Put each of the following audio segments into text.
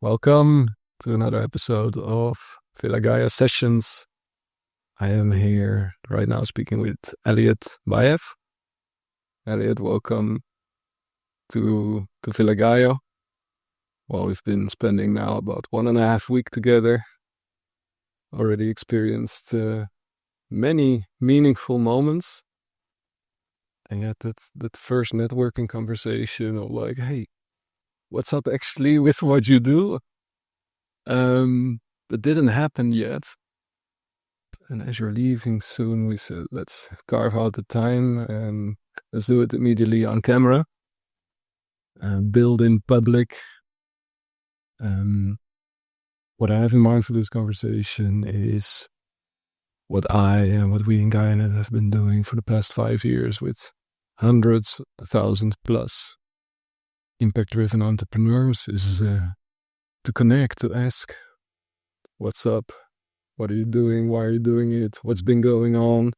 Welcome to another episode of Villa Gaia Sessions. I am here right now speaking with Elliott Bayev. Elliott, welcome to Villa Gaia. Well, we've been spending now about 1.5 weeks together. Already experienced many meaningful moments. And yet that first networking conversation of like, hey, what's up actually with what you do? That didn't happen yet. And as you're leaving soon, we said, let's carve out the time and let's do it immediately on camera. Build in public. What I have in mind for this conversation is what I and what we in Gaianet have been doing for the past 5 years with hundreds, 1,000 plus impact-driven entrepreneurs is to connect, to ask, what's up? What are you doing? Why are you doing it? What's been going on?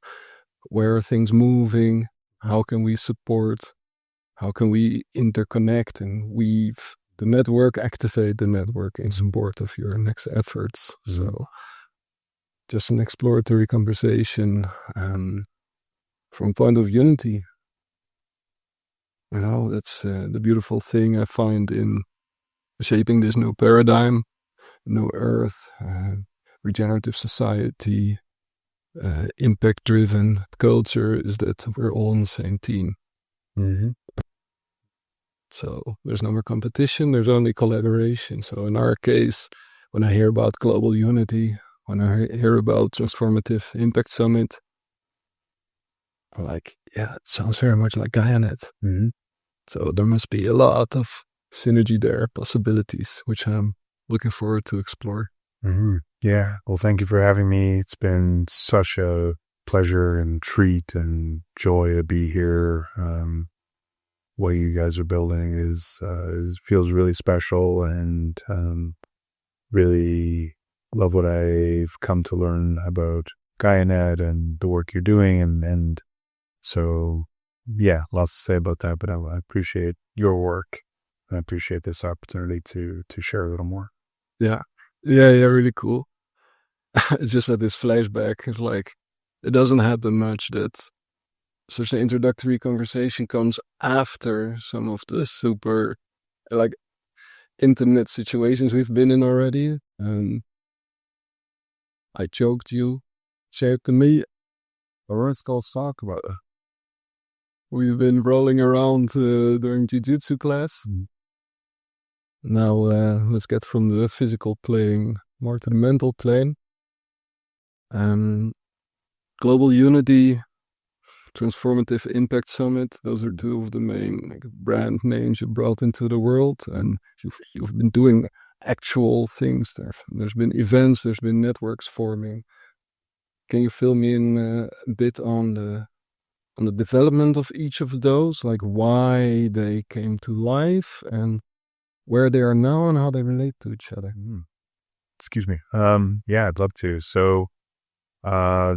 Where are things moving? How can we support? How can we interconnect and weave the network, activate the network in support of your next efforts? So just an exploratory conversation from a point of unity. You know, that's the beautiful thing I find in shaping this new paradigm, new earth, regenerative society, impact-driven culture, is that we're all on the same team. Mm-hmm. So there's no more competition, there's only collaboration. So in our case, when I hear about global unity, when I hear about Transformative Impact Summit, I'm like, yeah, it sounds very much like Gaianet. Mm-hmm. So there must be a lot of synergy there, possibilities, which I'm looking forward to explore. Mm-hmm. Yeah. Well, thank you for having me. It's been such a pleasure and treat and joy to be here. What you guys are building feels really special, and really love what I've come to learn about Gaianet and the work you're doing. And so, yeah, lots to say about that, but I appreciate your work. I appreciate this opportunity to share a little more. Yeah, really cool. It's just that this flashback is like, it doesn't happen much that such an introductory conversation comes after some of the super, like, intimate situations we've been in already. I choked you, choked me. Let's go talk about it. We've been rolling around during Jiu-Jitsu class. Mm. Now let's get from the physical plane more to the mental plane. Global Unity, Transformative Impact Summit, those are two of the main brand names you brought into the world. And you've been doing actual things there. There's been events, there's been networks forming. Can you fill me in a bit on the development of each of those, like why they came to life and where they are now and how they relate to each other? Excuse me. Yeah, I'd love to. So, I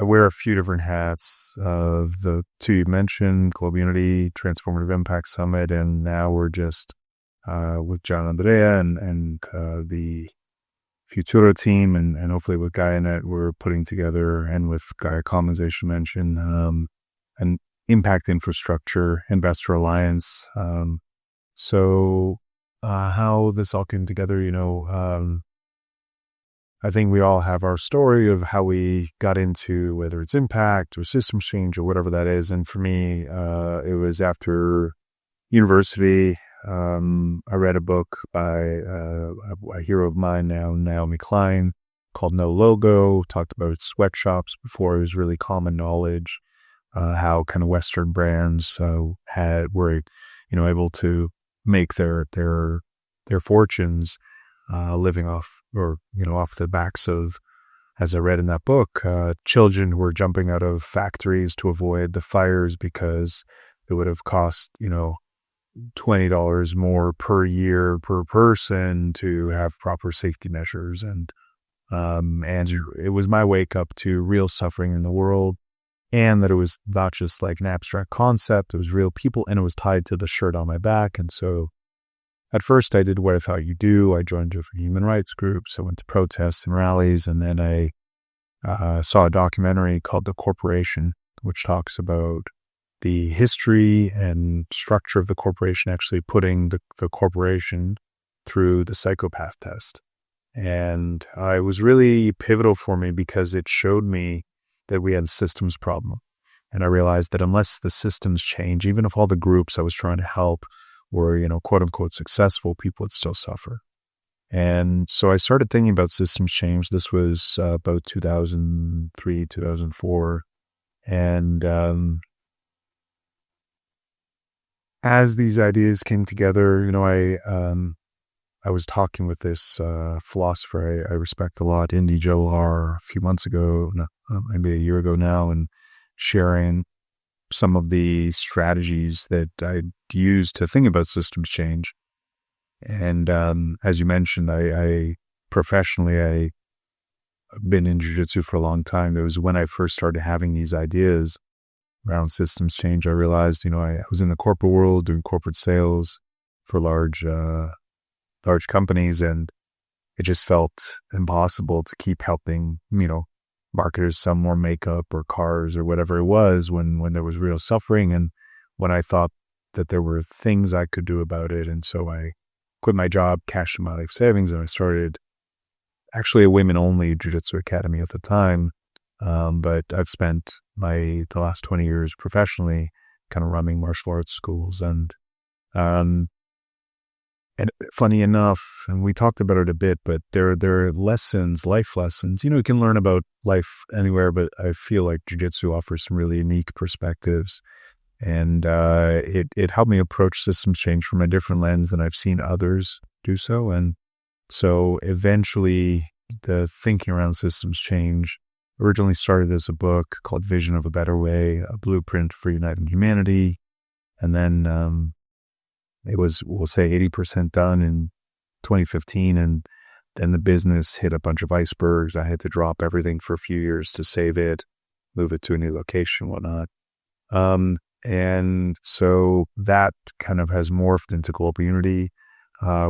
wear a few different hats. The two you mentioned, Global Unity, Transformative Impact Summit, and now we're just with John Andrea and the Fvtura team, and hopefully with Gaianet, we're putting together, and with Gaia Commons mentioned, an impact infrastructure investor alliance. So how this all came together, I think we all have our story of how we got into, whether it's impact or systems change or whatever that is. And for me, it was after university. I read a book by a hero of mine now, Naomi Klein, called No Logo. Talked about sweatshops before it was really common knowledge, how kind of Western brands were able to make their fortunes living off the backs of, as I read in that book, children who were jumping out of factories to avoid the fires because it would have cost $20 more per year per person to have proper safety measures. And it was my wake up to real suffering in the world, and that it was not just like an abstract concept, it was real people, and it was tied to the shirt on my back. And so at first I did what I thought you do. I joined different human rights groups. I went to protests and rallies, and then I saw a documentary called The Corporation, which talks about the history and structure of the corporation, actually putting the corporation through the psychopath test. And it was really pivotal for me because it showed me that we had a systems problem. And I realized that unless the systems change, even if all the groups I was trying to help were, quote unquote, successful, people would still suffer. And so I started thinking about systems change. This was about 2003, 2004. And as these ideas came together, I was talking with this philosopher I respect a lot, Indy Johar, a few months ago, maybe a year ago now, and sharing some of the strategies that I used to think about systems change. And as you mentioned, I professionally, I've been in Jiu-Jitsu for a long time. It was when I first started having these ideas around systems change. I realized, I was in the corporate world doing corporate sales for large companies, and it just felt impossible to keep helping, marketers sell more makeup or cars or whatever it was when there was real suffering, and when I thought that there were things I could do about it. And so I quit my job, cashed in my life savings, and I started actually a women-only Jiu-Jitsu academy at the time. But I've spent the last 20 years professionally kind of running martial arts schools. And funny enough, and we talked about it a bit, but there are lessons, life lessons. You can learn about life anywhere, but I feel like Jiu-Jitsu offers some really unique perspectives. And it helped me approach systems change from a different lens than I've seen others do so. And so eventually the thinking around systems change originally started as a book called Vision of a Better Way, a blueprint for uniting humanity. And then it was, we'll say, 80% done in 2015. And then the business hit a bunch of icebergs. I had to drop everything for a few years to save it, move it to a new location, whatnot. And so that kind of has morphed into Global Unity,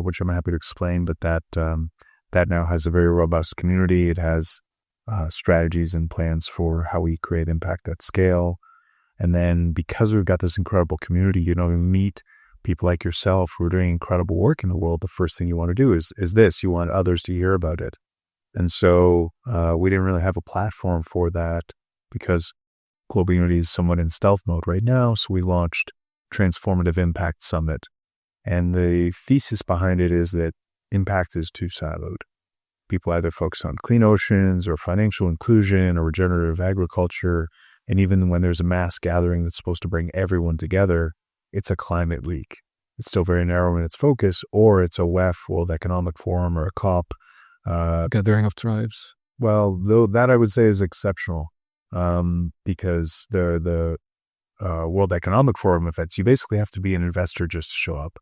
which I'm happy to explain, but that now has a very robust community. It has strategies and plans for how we create impact at scale. And then because we've got this incredible community, we meet people like yourself who are doing incredible work in the world. The first thing you want to do is this. You want others to hear about it. And so we didn't really have a platform for that because Global Unity is somewhat in stealth mode right now. So we launched Transformative Impact Summit. And the thesis behind it is that impact is too siloed. People either focus on clean oceans or financial inclusion or regenerative agriculture. And even when there's a mass gathering that's supposed to bring everyone together, it's a climate leak. It's still very narrow in its focus, or it's a WEF, World Economic Forum, or a COP. Gathering of tribes. Well, though that I would say is exceptional, because the World Economic Forum events, you basically have to be an investor just to show up.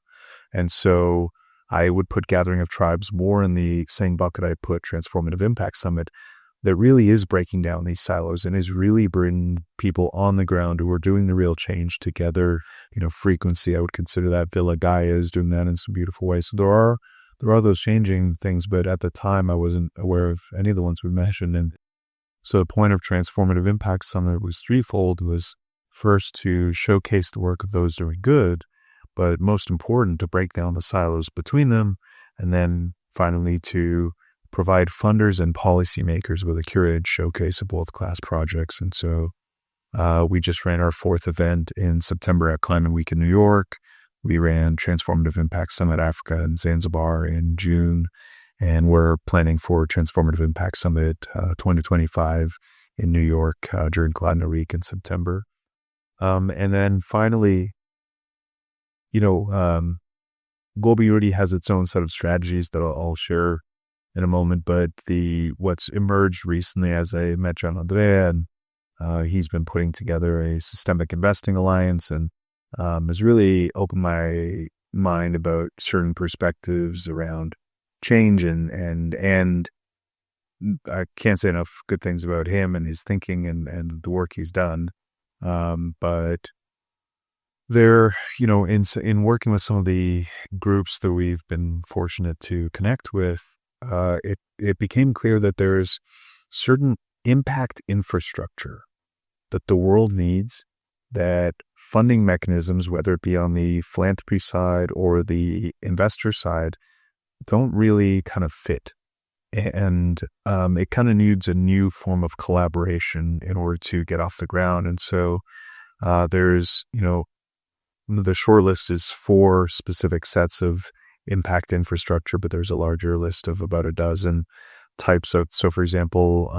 And so I would put Gathering of Tribes more in the same bucket I put Transformative Impact Summit, that really is breaking down these silos and is really bringing people on the ground who are doing the real change together. Frequency, I would consider that. Villa Gaia is doing that in some beautiful ways. So there are those changing things, but at the time I wasn't aware of any of the ones we mentioned. And so the point of Transformative Impact Summit was threefold. It was first to showcase the work of those doing good, but most important, to break down the silos between them, and then finally to provide funders and policymakers with a curated showcase of world-class projects. And so we just ran our fourth event in September at Climate Week in New York. We ran Transformative Impact Summit Africa and Zanzibar in June, and we're planning for Transformative Impact Summit 2025 in New York during Climate Week in September. And then finally, Global Unity has its own set of strategies that I'll share in a moment, but what's emerged recently, as I met John Andrea, and he's been putting together a systemic investing alliance, and has really opened my mind about certain perspectives around change, and I can't say enough good things about him and his thinking and the work he's done. But there, in working with some of the groups that we've been fortunate to connect with, it became clear that there's certain impact infrastructure that the world needs, that funding mechanisms, whether it be on the philanthropy side or the investor side, don't really kind of fit. And it kind of needs a new form of collaboration in order to get off the ground. And so there's, the short list is 4 specific sets of impact infrastructure, but there's a larger list of about a dozen types of. So, for example,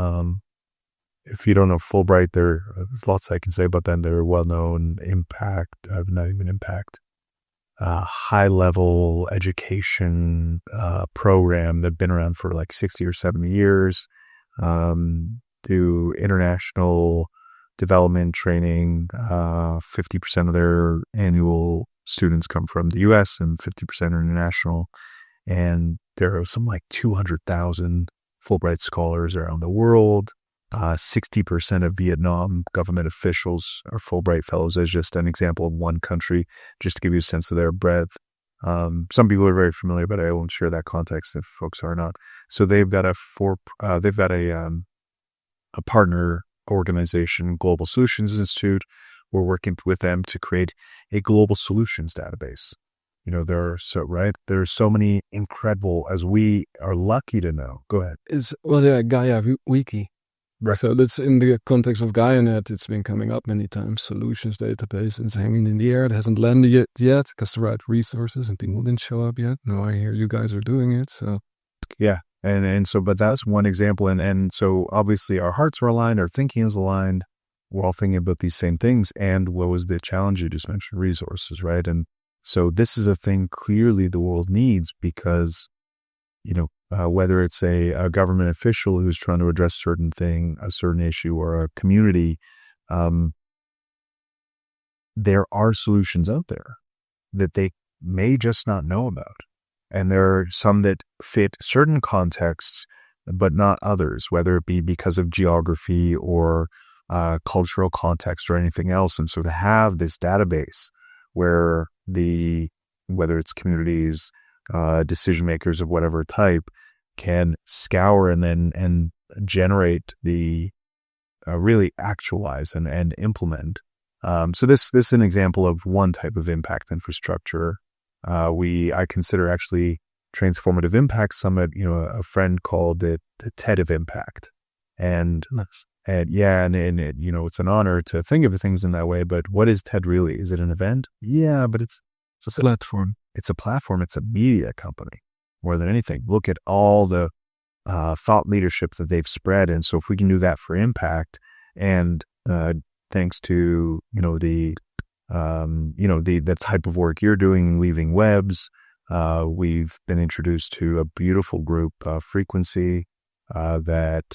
if you don't know Fulbright, there's lots I can say about them. They're well-known impact, not even impact, high-level education program that's been around for like 60 or 70 years, do international development training. 50% of their annual students come from the U.S. and 50% are international. And there are some like 200,000 Fulbright scholars around the world. 60% of Vietnam government officials are Fulbright fellows, as just an example of one country, just to give you a sense of their breadth. Some people are very familiar, but I won't share that context if folks are not. So they've got a partner organization, Global Solutions Institute. We're working with them to create a global solutions database. There are so many incredible, as we are lucky to know. Go ahead. Gaia Wiki. Right. So that's in the context of Gaianet. It's been coming up many times. Solutions database. It's hanging in the air. It hasn't landed yet because the right resources and people didn't show up yet. Now I hear you guys are doing it. So yeah, and so, but that's one example. And so obviously our hearts are aligned. Our thinking is aligned. We're all thinking about these same things. And what was the challenge you just mentioned? Resources, right? And so this is a thing clearly the world needs because, whether it's a government official who's trying to address a certain issue, or a community, there are solutions out there that they may just not know about. And there are some that fit certain contexts, but not others, whether it be because of geography or cultural context or anything else. And so to have this database where whether it's communities, decision makers of whatever type, can scour and generate the really actualize and implement. So this is an example of one type of impact infrastructure. I consider actually Transformative Impact Summit, a friend called it the TED of Impact. And nice. And it's an honor to think of things in that way. But what is TED really? Is it an event? Yeah, but it's a platform. It's a platform. It's a media company more than anything. Look at all the thought leadership that they've spread. And so if we can do that for impact, and thanks to, the type of work you're doing, weaving webs, we've been introduced to a beautiful group, Frequency, that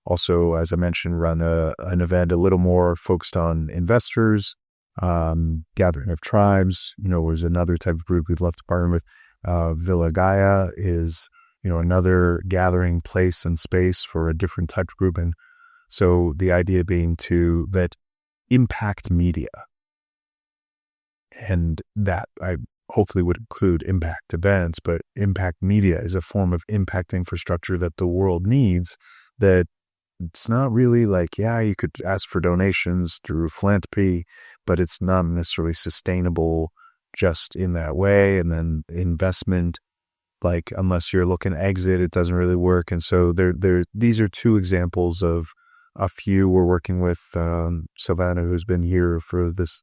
also, as I mentioned, run an event a little more focused on investors. Gathering of Tribes, was another type of group we'd love to partner with. Villa Gaia is, another gathering place and space for a different type of group. And so the idea being that impact media, and that I hopefully would include impact events, but impact media is a form of impact infrastructure that the world needs, that it's not really like, you could ask for donations through philanthropy, but it's not necessarily sustainable just in that way. And then investment, like, unless you're looking to exit, it doesn't really work. And so these are two examples of a few. We're working with Savannah, who's been here for this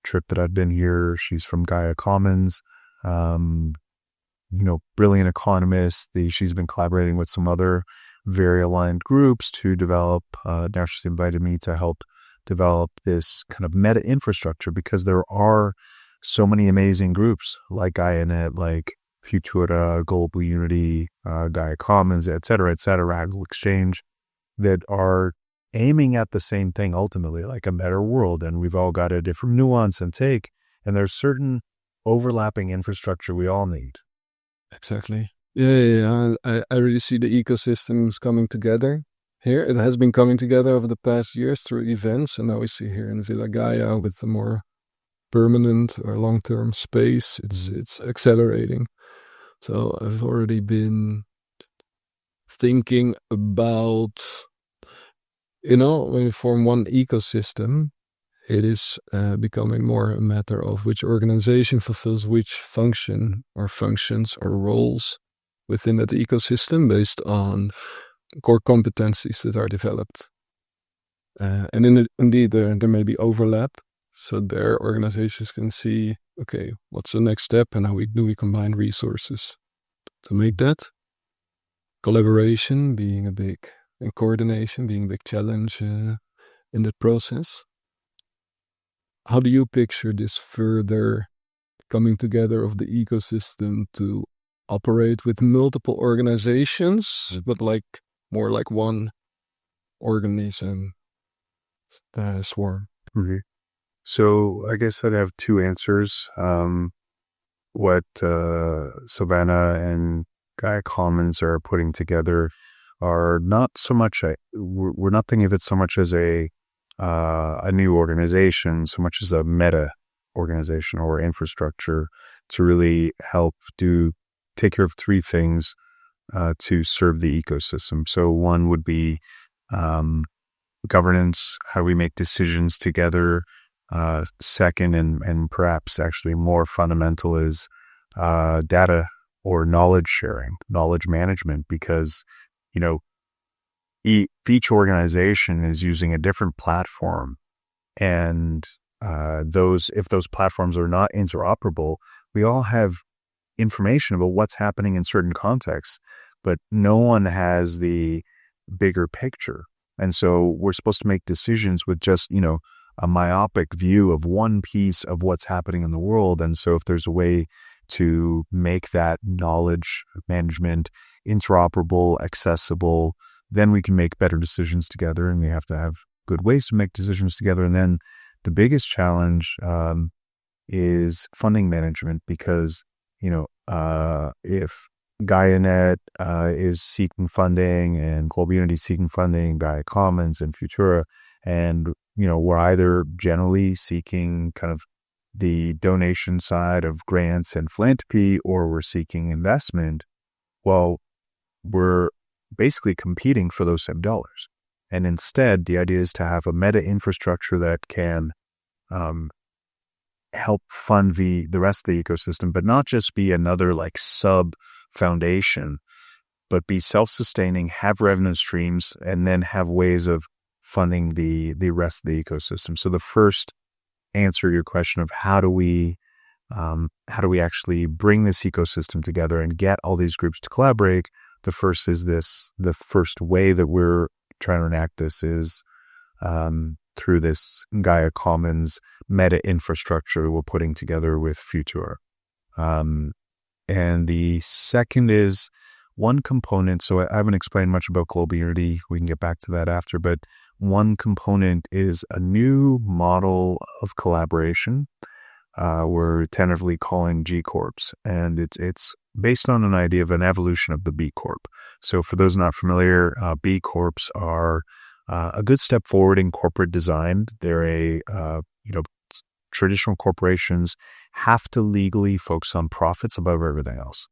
trip that I've been here. She's from Gaia Commons, brilliant economist. She's been collaborating with some other very aligned groups to develop, now she's invited me to help develop this kind of meta infrastructure, because there are so many amazing groups like Gaianet, like Fvtura, Global Unity, Gaia Commons, et cetera, Radical Exchange, that are aiming at the same thing ultimately, like a better world. And we've all got a different nuance and take, and there's certain overlapping infrastructure we all need. Exactly. Yeah. I really see the ecosystems coming together here. It has been coming together over the past years through events, and now we see here in Villa Gaia with the more permanent or long-term space. It's accelerating. So I've already been thinking about, when you form one ecosystem, it is becoming more a matter of which organization fulfills which function or functions or roles within that ecosystem based on core competencies that are developed. And indeed, there may be overlap. So their organizations can see, okay, what's the next step and how do we combine resources to make that? Collaboration being and coordination being a big challenge in that process. How do you picture this further coming together of the ecosystem to operate with multiple organizations, but more like one organism swarm? Okay. So I guess I'd have two answers. What Savannah and Gaia Commons are putting together are not so much we're not thinking of it so much as a new organization, so much as a meta organization or infrastructure to really help take care of three things to serve the ecosystem. So one would be governance, how we make decisions together. Second, and perhaps actually more fundamental, is data or knowledge sharing, knowledge management, because, each organization is using a different platform. And if those platforms are not interoperable, we all have information about what's happening in certain contexts, but no one has the bigger picture. And so we're supposed to make decisions with just, a myopic view of one piece of what's happening in the world. And so if there's a way to make that knowledge management interoperable, accessible, then we can make better decisions together, and we have to have good ways to make decisions together. And then the biggest challenge is funding management, because, if Gaianet is seeking funding and Global Unity seeking funding, Gaia Commons and Fvtura, and, we're either generally seeking kind of the donation side of grants and philanthropy, or we're seeking investment, well, we're basically competing for those same dollars. And instead, the idea is to have a meta infrastructure that can help fund the rest of the ecosystem, but not just be another sub foundation, but be self-sustaining, have revenue streams, and then have ways of funding the rest of the ecosystem. So the first answer to your question of how do we actually bring this ecosystem together and get all these groups to collaborate, the first way that we're trying to enact this is through this Gaia Commons meta infrastructure we're putting together with Fvtura. And the second is one component. So I haven't explained much about Global Unity. We can get back to that after, but one component is a new model of collaboration we're tentatively calling G Corps. And it's based on an idea of an evolution of the B Corp. So for those not familiar, B Corps are a good step forward in corporate design. They're traditional corporations have to legally focus on profits above everything else.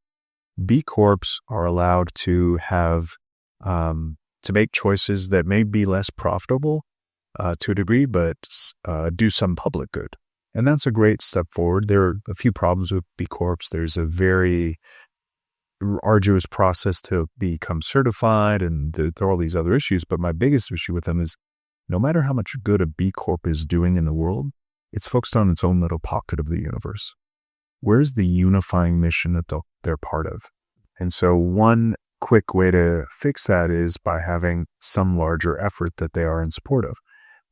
B Corps are allowed to have to make choices that may be less profitable to a degree, but do some public good. And that's a great step forward. There are a few problems with B Corps. There's a very arduous process to become certified, and there are all these other issues. But my biggest issue with them is no matter how much good a B Corp is doing in the world, it's focused on its own little pocket of the universe. Where's the unifying mission that they're part of? And so one quick way to fix that is by having some larger effort that they are in support of.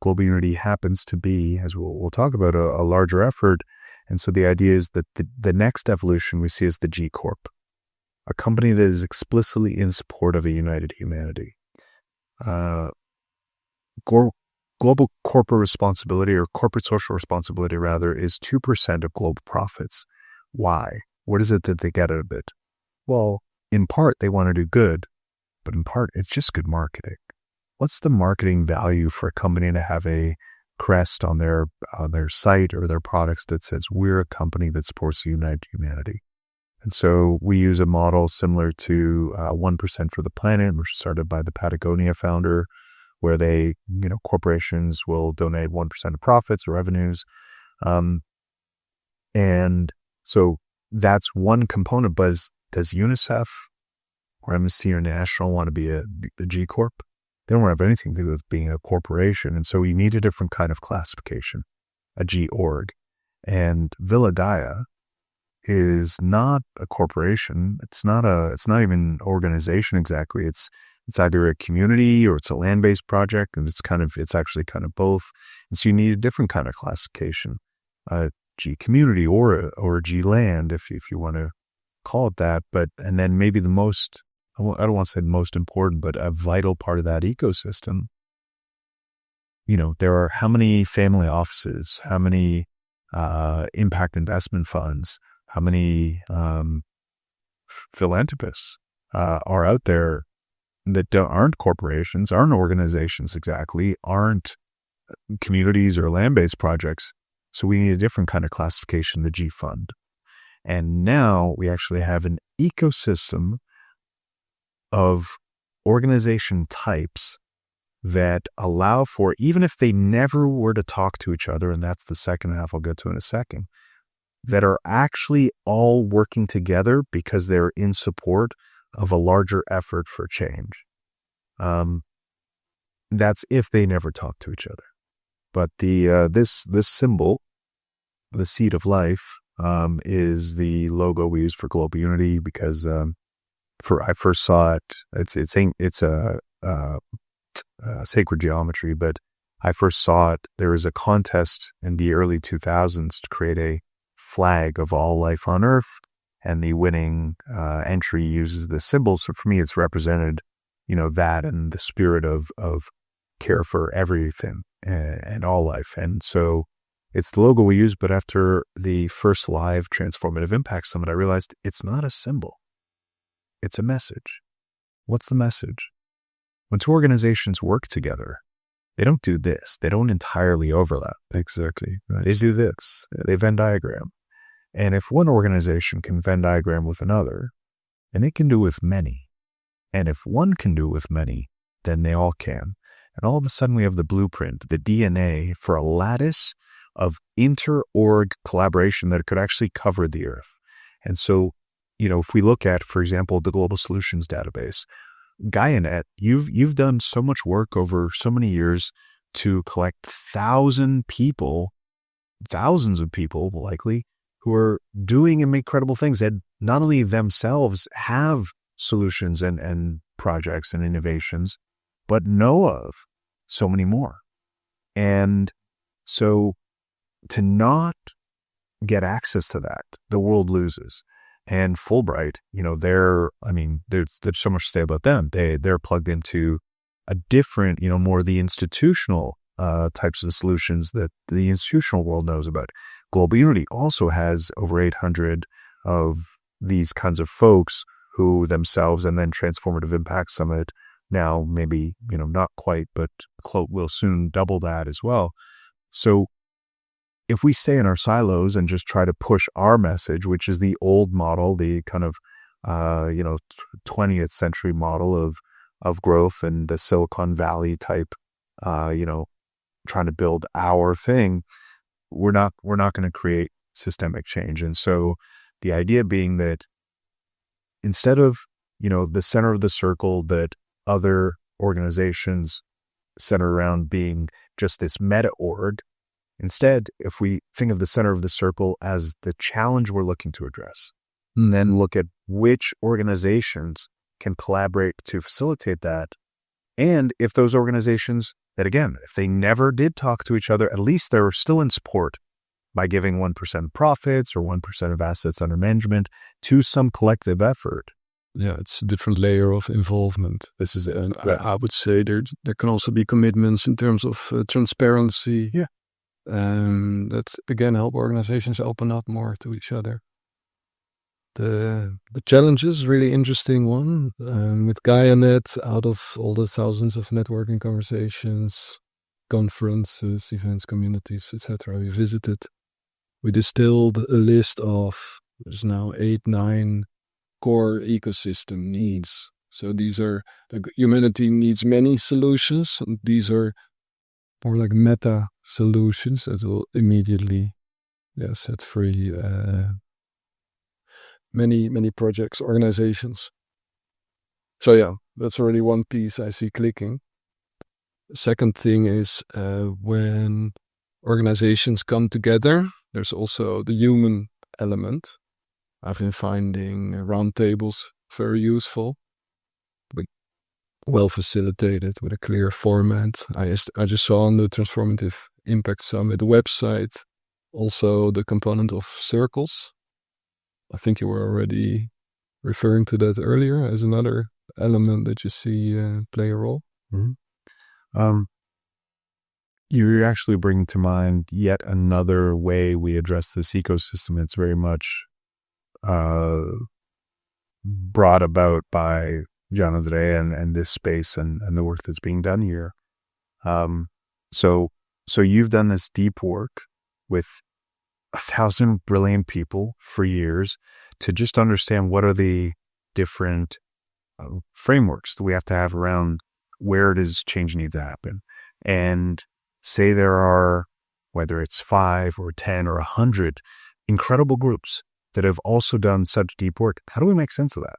Global Unity happens to be, as we'll talk about, a larger effort. And so the idea is that the next evolution we see is the G Corp, a company that is explicitly in support of a united humanity. Global corporate responsibility, or corporate social responsibility rather, is 2% of global profits. Why? What is it that they get out of it? Well, in part, they want to do good, but in part, it's just good marketing. What's the marketing value for a company to have a crest on their site or their products that says, we're a company that supports the United Humanity. And so we use a model similar to 1% for the Planet, which was started by the Patagonia founder, where they, corporations will donate 1% of profits or revenues. And so that's one component. But does UNICEF or Amnesty International want to be a G Corp? They don't have anything to do with being a corporation. And so you need a different kind of classification, a G org. And Villa Gaia is not a corporation. It's not even an organization exactly. It's either a community or it's a land-based project, and it's actually kind of both. And so you need a different kind of classification, a G community or a G land, if you want to call it that. And then maybe the most, I don't want to say the most important, but a vital part of that ecosystem. There are how many family offices, how many impact investment funds, how many philanthropists are out there that aren't corporations, aren't organizations exactly, aren't communities or land-based projects. So we need a different kind of classification, the G Fund. And now we actually have an ecosystem of organization types that allow for, even if they never were to talk to each other, and that's the second half I'll get to in a second, that are actually all working together because they're in support of a larger effort for change. That's if they never talk to each other. But this symbol, the seed of life, is the logo we use for global unity because I first saw it. It's a sacred geometry, but I first saw it. There was a contest in the early 2000s to create a flag of all life on Earth, and the winning entry uses the symbol. So for me, it's represented, that and the spirit of care for everything and all life. And so it's the logo we use. But after the first live Transformative Impact Summit, I realized it's not a symbol. It's a message. What's the message? When two organizations work together, they don't do this. They don't entirely overlap. Exactly. Right. They do this. They Venn diagram. And if one organization can Venn diagram with another, then it can do with many. And if one can do with many, then they all can. And all of a sudden we have the blueprint, the DNA for a lattice of inter-org collaboration that could actually cover the Earth. And so, if we look at, for example, the Global Solutions Database, Gaianet, you've done so much work over so many years to collect thousands of people likely, who are doing incredible things that not only themselves have solutions and projects and innovations, but know of so many more. And so to not get access to that, the world loses. And Fulbright, there's so much to say about them. They're plugged into a different, more the institutional types of solutions that the institutional world knows about. Global Unity also has over 800 of these kinds of folks who themselves, and then Transformative Impact Summit now maybe, not quite, but will soon double that as well. So if we stay in our silos and just try to push our message, which is the old model, the kind of, 20th century model of growth and the Silicon Valley type, trying to build our thing, we're not going to create systemic change. And so the idea being that instead of, the center of the circle that other organizations center around being just this meta org, instead, if we think of the center of the circle as the challenge we're looking to address, and then look at which organizations can collaborate to facilitate that. And if those organizations that, again, if they never did talk to each other, at least they're still in support by giving 1% profits or 1% of assets under management to some collective effort. Yeah, it's a different layer of involvement. This is, I would say there can also be commitments in terms of transparency. Yeah. That again help organizations open up more to each other. The challenge is a really interesting one. With Gaianet, out of all the thousands of networking conversations, conferences, events, communities, etc. we visited, we distilled a list of, there's now 8-9 core ecosystem needs. So these are, humanity needs many solutions, and these are more like meta solutions that will immediately set free many projects, organizations. So yeah, that's already one piece I see clicking. Second thing is when organizations come together, there's also the human element. I've been finding roundtables very useful, well facilitated with a clear format. I just saw on the Transformative Impact Summit website also the component of circles. I think you were already referring to that earlier as another element that you see play a role. Mm-hmm. You actually bring to mind yet another way we address this ecosystem. It's very much brought about by John Andre and this space and the work that's being done here. So you've done this deep work with 1,000 brilliant people for years to just understand what are the different frameworks that we have to have around where does change need to happen. And say there are, whether it's 5 or 10 or 100 incredible groups that have also done such deep work. How do we make sense of that?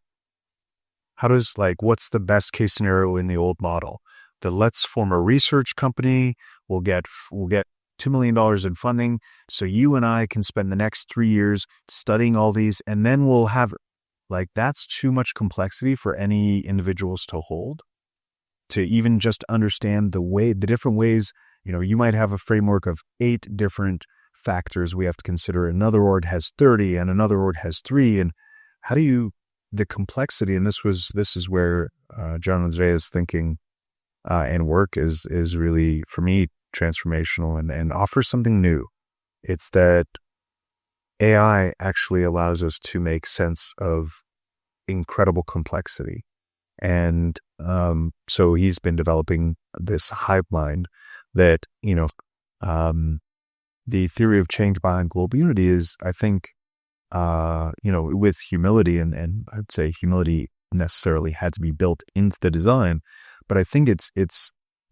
How does, what's the best case scenario in the old model? That let's form a research company, we'll get $2 million in funding, so you and I can spend the next 3 years studying all these, and then we'll have, that's too much complexity for any individuals to hold, to even just understand the different ways. You might have a framework of 8 different factors we have to consider. Another org has 30 and another org has 3. And how do you, the complexity, and this is where John Andrea's thinking and work is really, for me, transformational and offers something new. It's that AI actually allows us to make sense of incredible complexity. And so he's been developing this hive mind that, the theory of change behind global unity is, I think, with humility, and I'd say humility necessarily had to be built into the design, but I think it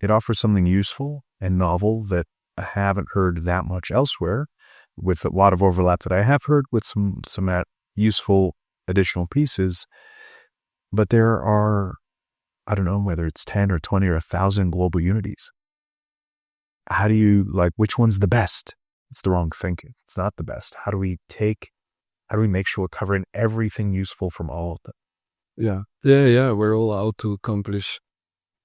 offers something useful and novel that I haven't heard that much elsewhere, with a lot of overlap that I have heard with some useful additional pieces. But there are, I don't know whether it's 10 or 20 or 1,000 global unities. How do you, which one's the best? It's the wrong thinking. It's not the best. How do we make sure we're covering everything useful from all of them? Yeah. We're all out to accomplish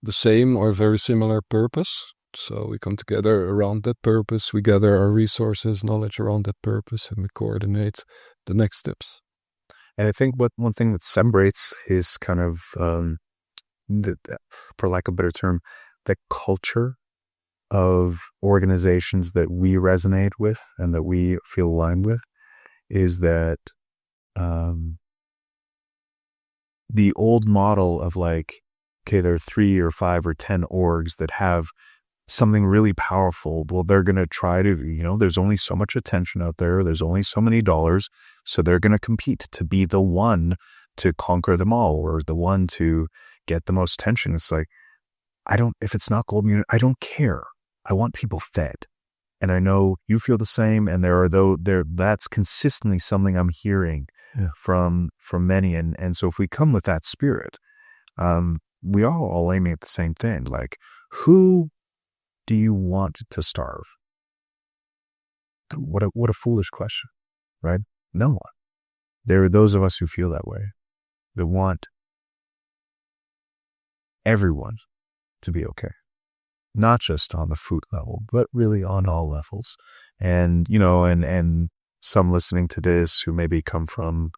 the same or very similar purpose. So we come together around that purpose. We gather our resources, knowledge around that purpose, and we coordinate the next steps. And I think one thing that separates is kind of, for lack of a better term, the culture of organizations that we resonate with and that we feel aligned with, is that the old model of there are 3 or 5 or 10 orgs that have something really powerful. Well, they're going to try to, there's only so much attention out there. There's only so many dollars. So they're going to compete to be the one to conquer them all, or the one to get the most attention. It's if it's not global unity, I don't care. I want people fed. And I know you feel the same. And that's consistently something I'm hearing from many. And so if we come with that spirit, we are all aiming at the same thing. Who do you want to starve? What a foolish question, right? No one. There are those of us who feel that way, that want everyone to be okay. Not just on the food level, but really on all levels. And, and some listening to this who maybe come from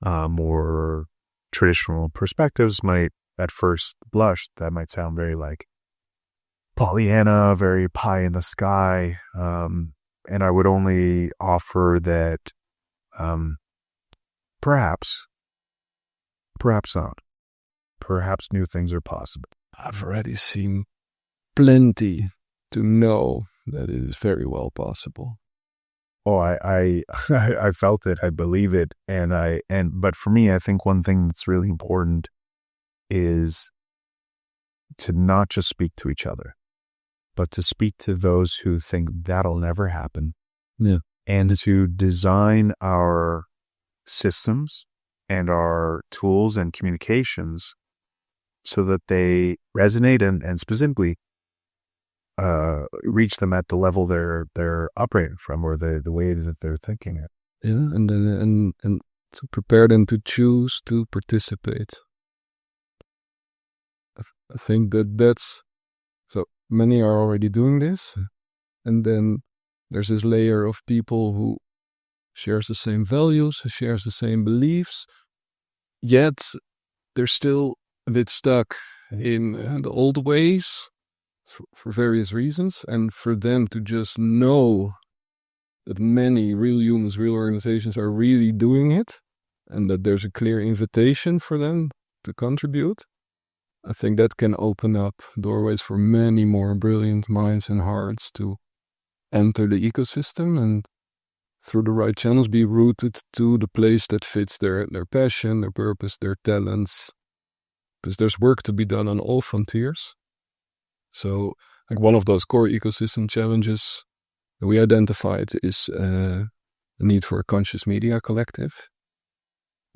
more traditional perspectives might at first blush, that might sound very Pollyanna, very pie in the sky. And I would only offer that perhaps not. Perhaps new things are possible. I've already seen plenty to know that it is very well possible. Oh, I felt it. I believe it. But for me, I think one thing that's really important is to not just speak to each other, but to speak to those who think that'll never happen. Yeah. And to design our systems and our tools and communications so that they resonate and specifically reach them at the level they're operating from, or the way that they're thinking it. Yeah, and to prepare them to choose to participate. I think that's so many are already doing this, and then there's this layer of people who shares the same values, shares the same beliefs, yet they're still a bit stuck in the old ways for various reasons, and for them to just know that many real humans, real organizations are really doing it, and that there's a clear invitation for them to contribute. I think that can open up doorways for many more brilliant minds and hearts to enter the ecosystem and through the right channels be rooted to the place that fits their passion, their purpose, their talents. Because there's work to be done on all frontiers. So, like one of those core ecosystem challenges that we identified is the need for a conscious media collective.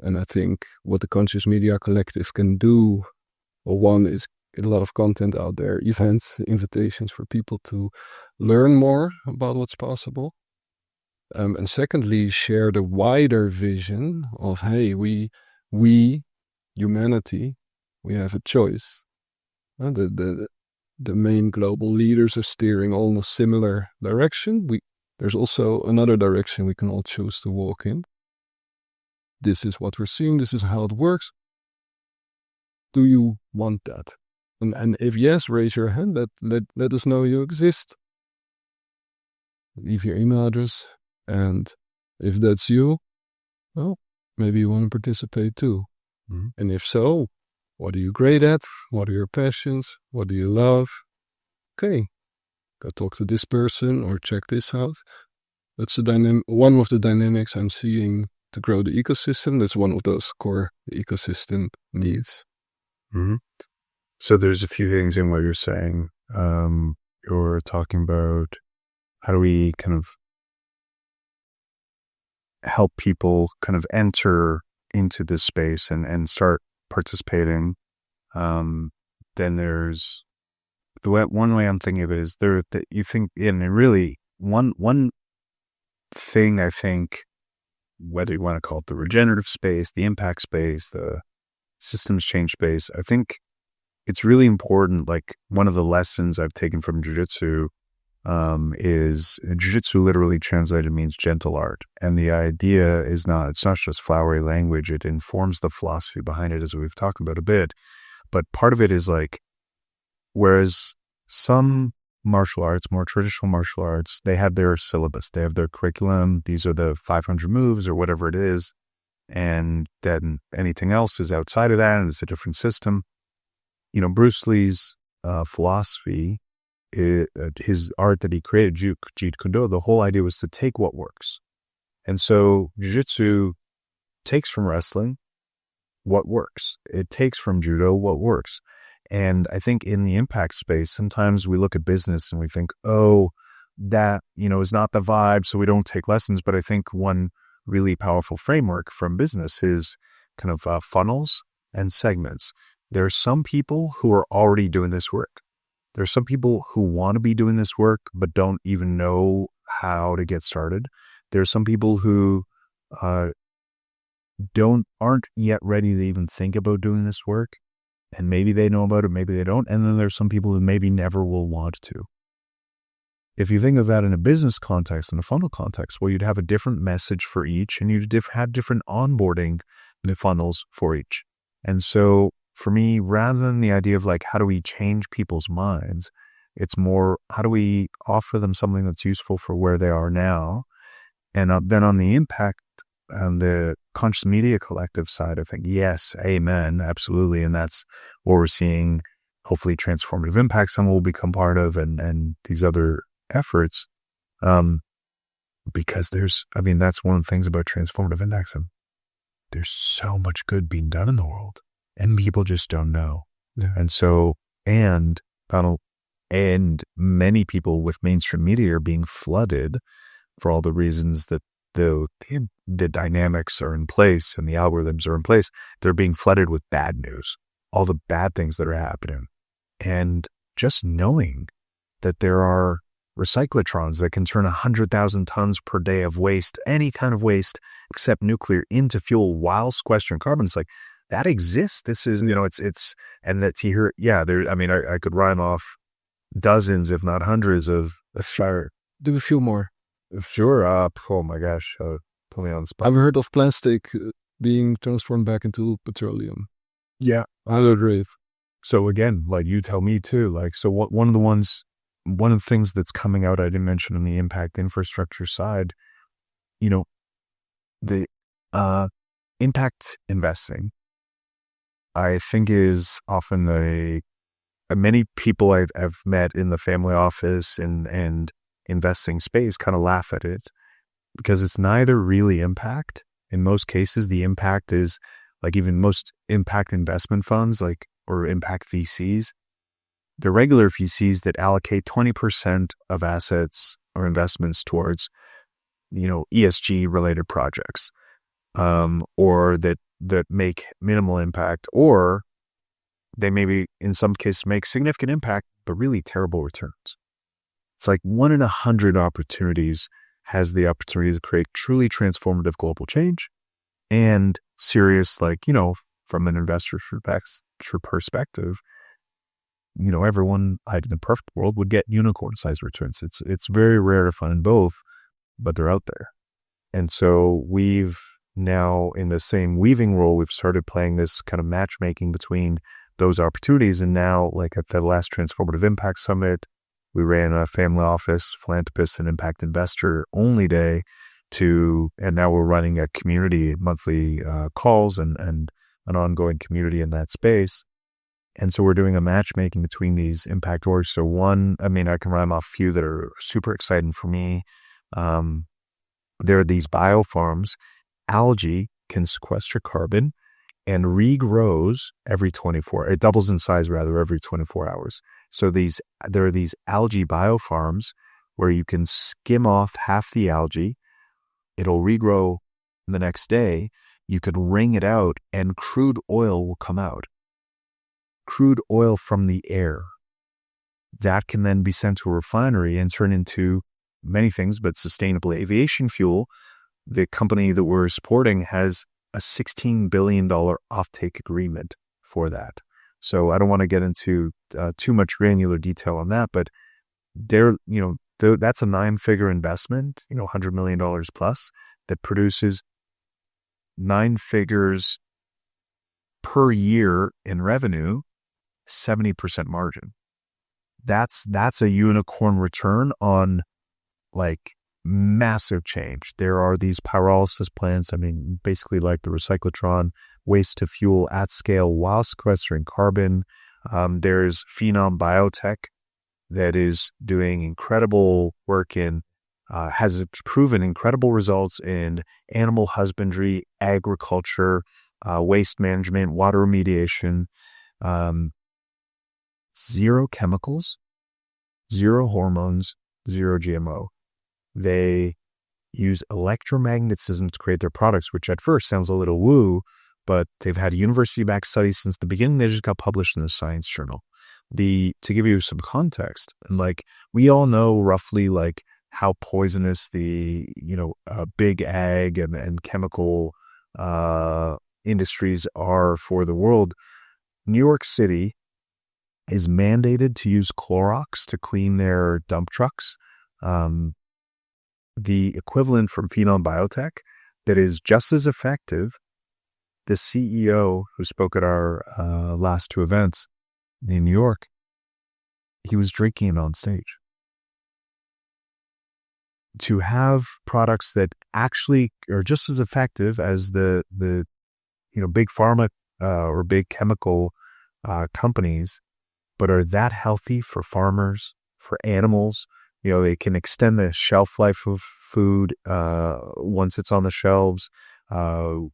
And I think what the conscious media collective can do, well, one is a lot of content out there, events, invitations for people to learn more about what's possible. And secondly, share the wider vision of, hey, we humanity, we have a choice. The main global leaders are steering all in a similar direction. There's also another direction we can all choose to walk in. This is what we're seeing. This is how it works. Do you want that? And if yes, raise your hand. Let us know you exist. Leave your email address. And if that's you, well, maybe you want to participate too. Mm-hmm. And if so, what are you great at? What are your passions? What do you love? Okay, go talk to this person or check this out. That's one of the dynamics I'm seeing to grow the ecosystem. That's one of those core ecosystem needs. Mm-hmm. So there's a few things in what you're saying. You're talking about how do we kind of help people kind of enter into this space and start participating. Then there's one way I'm thinking of it is that you think in really one thing, I think, whether you want to call it the regenerative space, the impact space, the systems change space, I think it's really important. Like one of the lessons I've taken from Jiu-Jitsu is Jiu-Jitsu literally translated means gentle art. And the idea is it's not just flowery language. It informs the philosophy behind it, as we've talked about a bit. But part of it is like, whereas some martial arts, more traditional martial arts, they have their syllabus, they have their curriculum. These are the 500 moves or whatever it is. And then anything else is outside of that, and it's a different system. You know, Bruce Lee's philosophy, his art that he created, Jeet Kune Do, the whole idea was to take what works. And so Jiu-Jitsu takes from wrestling what works. It takes from judo what works. And I think in the impact space, sometimes we look at business and we think, oh, that, is not the vibe, so we don't take lessons. But I think one really powerful framework from business is kind of funnels and segments. There are some people who are already doing this work. There are some people who want to be doing this work, but don't even know how to get started. There are some people who aren't yet ready to even think about doing this work. And maybe they know about it, maybe they don't. And then there's some people who maybe never will want to. If you think of that in a business context, in a funnel context, well, you'd have a different message for each, and you'd have different onboarding funnels for each. And so for me, rather than the idea of like, how do we change people's minds? It's more, how do we offer them something that's useful for where they are now? And then on the impact and the conscious media collective side, I think, yes, amen, absolutely. And that's what we're seeing hopefully Transformative Impact Summit will become part of, and these other efforts. Because that's one of the things about Transformative Impact Summit. There's so much good being done in the world, and people just don't know. Yeah. And many people with mainstream media are being flooded for all the reasons that the dynamics are in place and the algorithms are in place. They're being flooded with bad news, all the bad things that are happening. And just knowing that there are recyclotrons that can turn 100,000 tons per day of waste, any kind of waste except nuclear, into fuel while sequestering carbon. It's like, that exists. This is, and that to hear, I could rhyme off dozens, if not hundreds of fire. Do a few more. Sure. Oh my gosh. Put me on the spot. I've heard of plastic being transformed back into petroleum. Yeah. So again, like, you tell me too, like, so one of the things that's coming out, I didn't mention on the impact infrastructure side, the impact investing, I think, is often many people I've met in the family office and investing space kind of laugh at it, because it's neither really impact. In most cases, the impact is, like, even most impact investment funds, like, or impact VCs, the regular VCs that allocate 20% of assets or investments towards, ESG related projects, or that make minimal impact, or they maybe in some cases make significant impact, but really terrible returns. It's like 1 in 100 opportunities has the opportunity to create truly transformative global change and serious, from an investor's perspective, everyone in a perfect world would get unicorn-sized returns. It's very rare to find both, but they're out there. And so we've now, in the same weaving role, we've started playing this kind of matchmaking between those opportunities. And now, like at the last Transformative Impact Summit, we ran a family office, philanthropist, and impact investor only day and now we're running a community monthly calls and an ongoing community in that space. And so we're doing a matchmaking between these impact orgs. So one, I can rhyme off a few that are super exciting for me. There are these biofarms. Algae can sequester carbon and regrows it doubles in size every 24 hours. So there are these algae biofarms where you can skim off half the algae. It'll regrow the next day. You could wring it out and crude oil will come out. Crude oil from the air. That can then be sent to a refinery and turn into many things, but sustainable aviation fuel. The company that we're supporting has a $16 billion offtake agreement for that. So I don't want to get into too much granular detail on that, but that's a 9-figure investment, $100 million plus, that produces 9 figures per year in revenue, 70% margin. That's a unicorn return on, like, massive change. There are these pyrolysis plants, basically like the recyclotron, waste to fuel at scale while sequestering carbon. There's Phenom Biotech that is doing incredible work has proven incredible results in animal husbandry, agriculture, waste management, water remediation, zero chemicals, zero hormones, zero GMO. They use electromagnetism to create their products, which at first sounds a little woo, but they've had university-backed studies since the beginning. They just got published in the Science Journal. To give you some context, and we all know roughly how poisonous the big ag and chemical industries are for the world. New York City is mandated to use Clorox to clean their dump trucks. The equivalent from Phenom Biotech that is just as effective. The CEO who spoke at our last 2 events in New York, he was drinking it on stage. To have products that actually are just as effective as the big pharma or big chemical companies but are that healthy for farmers, for animals? They can extend the shelf life of food once it's on the shelves. So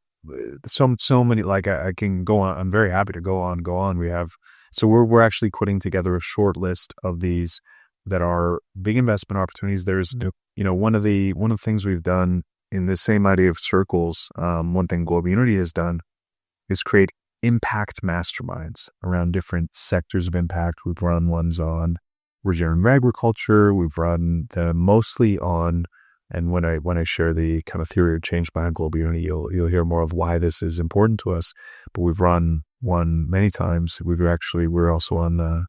many, like I can go on. I'm very happy to go on. We're actually putting together a short list of these that are big investment opportunities. There's, one of the things we've done in the same idea of circles. One thing Global Unity has done is create impact masterminds around different sectors of impact. We've run ones on regenerative agriculture. We've run them mostly on, and when I share the kind of theory of change behind Global Unity, you'll hear more of why this is important to us. But we've run one many times. We're also on.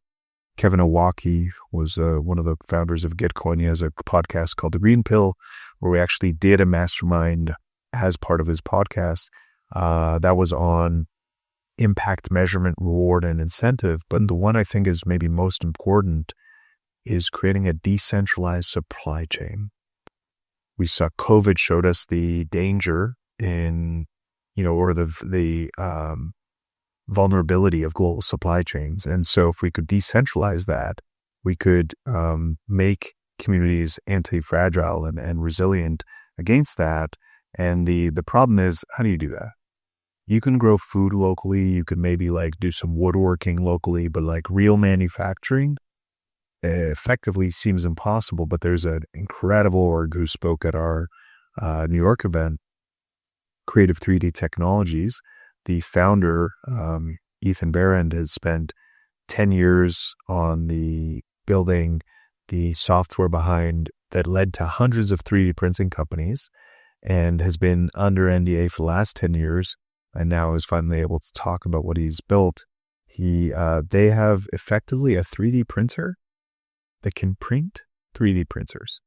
Kevin Owocki was one of the founders of Gitcoin. He has a podcast called The Green Pill, where we actually did a mastermind as part of his podcast. That was on impact measurement, reward, and incentive. But the one I think is maybe most important is creating a decentralized supply chain. We saw COVID showed us the danger in, or the vulnerability of global supply chains. And so if we could decentralize that, we could make communities anti-fragile and resilient against that. And the problem is, how do you do that? You can grow food locally. You could maybe do some woodworking locally, but real manufacturing effectively seems impossible. But there's an incredible org who spoke at our New York event, Creative 3D Technologies. The founder, Ethan Barrand, has spent 10 years on building the software behind that led to hundreds of 3D printing companies, and has been under NDA for the last 10 years, and now is finally able to talk about what he's built. They have effectively a 3D printer that can print 3D printers.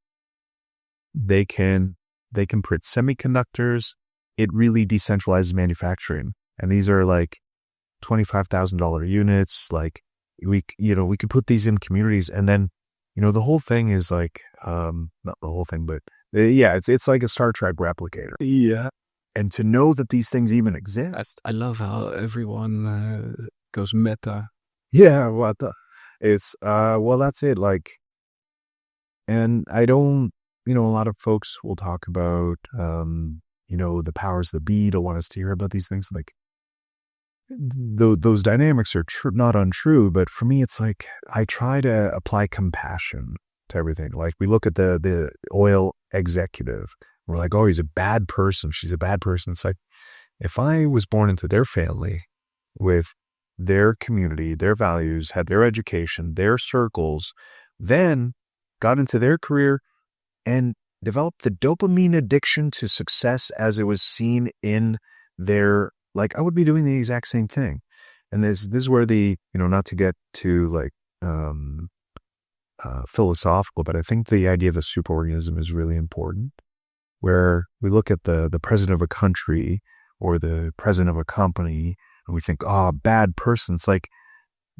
They can print semiconductors. It really decentralizes manufacturing. And these are $25,000 units. We could put these in communities, and then, the whole thing is not the whole thing, but it's like a Star Trek replicator. Yeah. And to know that these things even exist. I love how everyone goes meta. Yeah. It's, that's it. And I don't, a lot of folks will talk about, the powers that be don't want us to hear about these things. Those dynamics are not untrue, but for me, it's I try to apply compassion to everything. We look at the oil executive. We're oh, he's a bad person. She's a bad person. It's if I was born into their family with their community, their values, had their education, their circles, then got into their career and developed the dopamine addiction to success as it was seen in their, I would be doing the exact same thing. And this is where not to get too philosophical, but I think the idea of a superorganism is really important, where we look at the president of a country or the president of a company and we think, oh, bad person. It's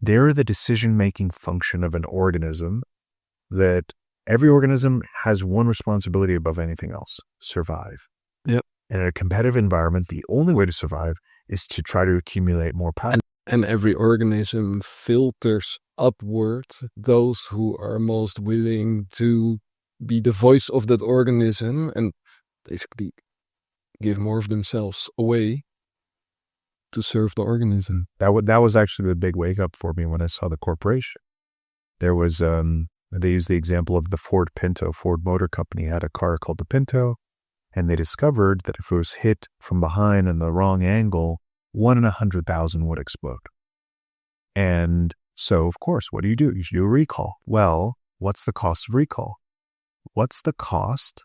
they're the decision-making function of an organism, that every organism has one responsibility above anything else: survive. Yep. And in a competitive environment, the only way to survive is to try to accumulate more power. And every organism filters upward those who are most willing to be the voice of that organism and basically give more of themselves away to serve the organism. That was actually the big wake up for me when I saw the corporation. There was, they used the example of the Ford Pinto. Ford Motor Company had a car called the Pinto, and they discovered that if it was hit from behind in the wrong angle, 1 in 100,000 would explode. And so, of course, what do? You should do a recall. Well, what's the cost of recall? What's the cost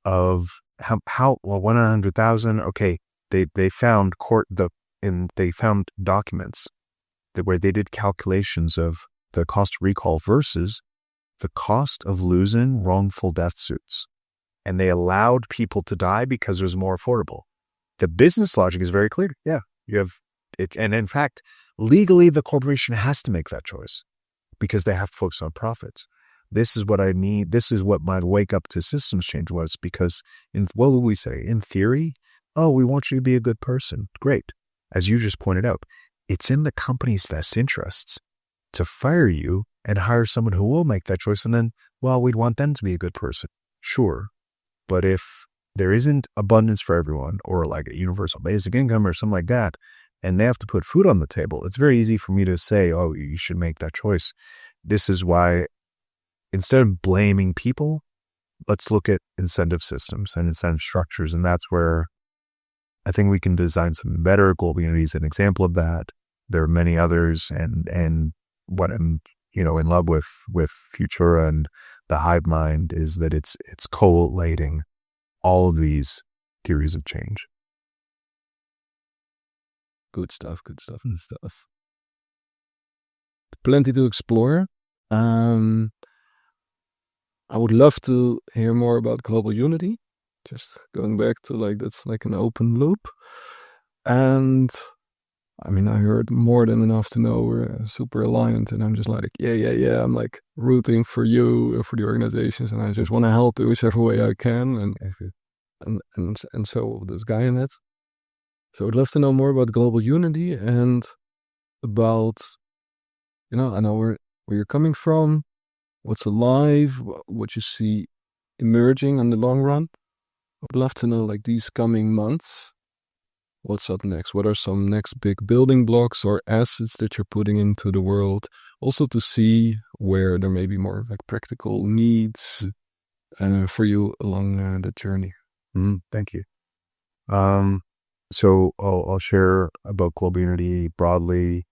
of how 1 in 100,000? Okay, they found they found documents where they did calculations of the cost of recall versus the cost of losing wrongful death suits. And they allowed people to die because it was more affordable. The business logic is very clear. Yeah, you have it. And in fact, legally, the corporation has to make that choice because they have to focus on profits. This is what I need. This is what my wake up to systems change was, because what would we say? In theory, oh, we want you to be a good person. Great. As you just pointed out, it's in the company's best interests to fire you and hire someone who will make that choice. And then, well, we'd want them to be a good person. Sure. But if there isn't abundance for everyone, or like a universal basic income or something like that, and they have to put food on the table, it's very easy for me to say, oh, you should make that choice. This is why, instead of blaming people, let's look at incentive systems and incentive structures. And that's where I think we can design some better. Global Unity is an example of that. There are many others. And what I'm, in love with Fvtura and the Hive mind is that it's collating all of these theories of change. Good stuff. Plenty to explore. I would love to hear more about Global Unity. Just going back to that's like an open loop. And I mean, I heard more than enough to know we're super aligned, and I'm just like, yeah. I'm like rooting for you, for the organizations, and I just want to help in whichever way I can. And so does Gaianet. So I'd love to know more about Global Unity and about, I know where you're coming from, what's alive, what you see emerging in the long run. I'd love to know, these coming months, what's up next? What are some next big building blocks or assets that you're putting into the world? Also to see where there may be more practical needs for you along the journey. Thank you. So I'll share about Global Unity broadly,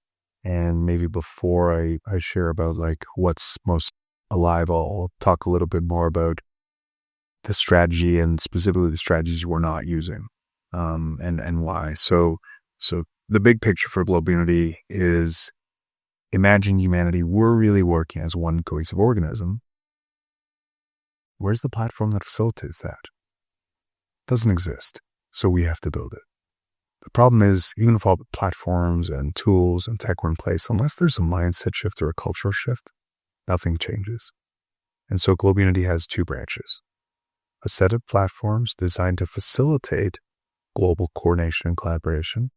and maybe before I share about what's most alive, I'll talk a little bit more about the strategy, and specifically the strategies we're not using, and why. So the big picture for Global Unity is, imagine humanity, we're really working as one cohesive organism. Where's the platform that facilitates that? Doesn't exist. So we have to build it. The problem is, even if all the platforms and tools and tech were in place, unless there's a mindset shift or a cultural shift, nothing changes. And so Global Unity has two branches: a set of platforms designed to facilitate global coordination and collaboration,